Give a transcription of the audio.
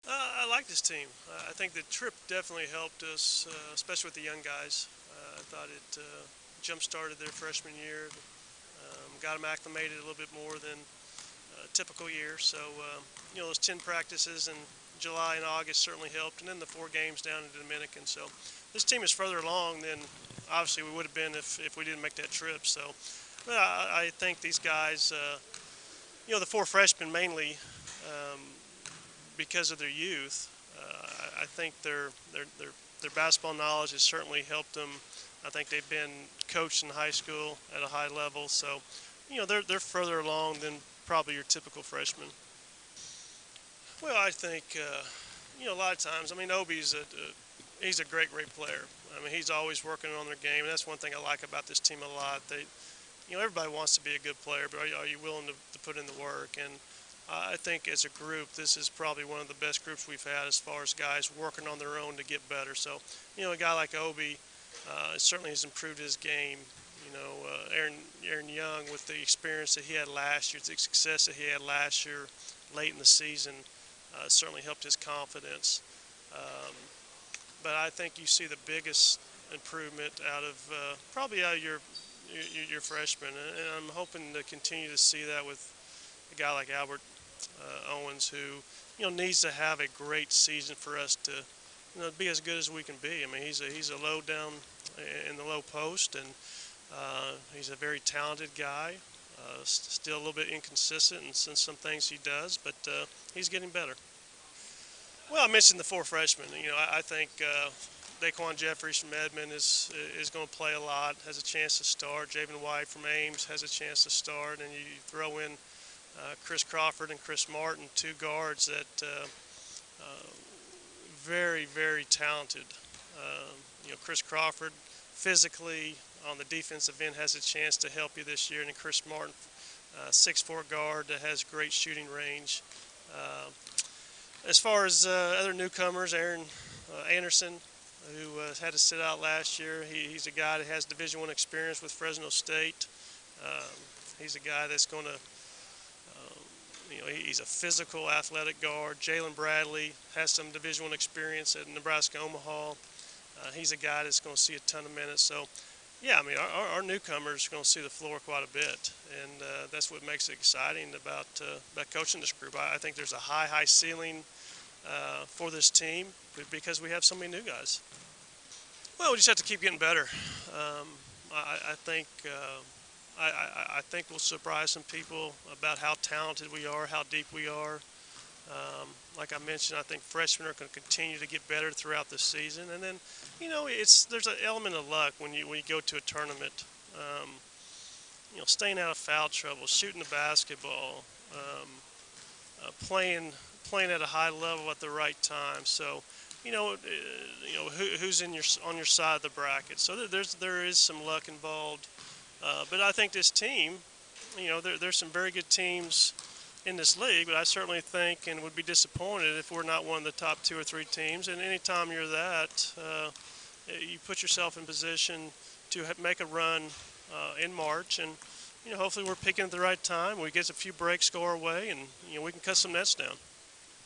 I like this team. I think the trip definitely helped us, especially with the young guys. I thought it jump-started their freshman year, got them acclimated a little bit more than a typical year. So, those 10 practices in July and August certainly helped, and then the 4 games down in the Dominican. So this team is further along than obviously we would have been if we didn't make that trip. So I think these guys, the 4 freshmen mainly, um, because of their youth, I think their basketball knowledge has certainly helped them. I think they've been coached in high school at a high level, so they're further along than probably your typical freshman. Well, I think a lot of times. I mean, he's a great player. I mean, he's always working on their game, and that's one thing I like about this team a lot. Everybody wants to be a good player, but are you willing to put in the work? And I think as a group, this is probably one of the best groups we've had as far as guys working on their own to get better. So, a guy like Obi certainly has improved his game. Aaron Young, with the experience that he had last year, the success that he had last year late in the season, certainly helped his confidence. But I think you see the biggest improvement out of probably out of your freshmen, and I'm hoping to continue to see that with a guy like Albert Owens, who needs to have a great season for us to be as good as we can be. I mean, he's a low down in the low post, and he's a very talented guy. Still a little bit inconsistent in some things he does, but he's getting better. Well, I mentioned the 4 freshmen. I think Daquan Jeffries from Edmond is going to play a lot, has a chance to start. Javen White from Ames has a chance to start, and you throw in Chris Crawford and Chris Martin, 2 guards that very talented. Chris Crawford physically on the defensive end has a chance to help you this year, and then Chris Martin, 6'4" guard that has great shooting range. As far as other newcomers, Aaron Anderson, who had to sit out last year, he's a guy that has Division I experience with Fresno State. He's a guy that's going to, he's a physical, athletic guard. Jalen Bradley has some Division I experience at Nebraska Omaha. He's a guy that's going to see a ton of minutes. So, yeah, I mean, our newcomers are going to see the floor quite a bit, and that's what makes it exciting about coaching this group. I think there's a high ceiling for this team because we have so many new guys. Well, we just have to keep getting better. I think I think we'll surprise some people about how talented we are, how deep we are. Like I mentioned, I think freshmen are going to continue to get better throughout the season, and then, there's an element of luck when you go to a tournament. Staying out of foul trouble, shooting the basketball, playing at a high level at the right time. So, who's on your side of the bracket. So there is some luck involved, but I think this team, there's some very good teams in this league, but I certainly think and would be disappointed if we're not one of the top 2 or 3 teams. And anytime you're that, you put yourself in position to make a run in March, and hopefully we're picking at the right time. We get a few breaks go our way, and we can cut some nets down.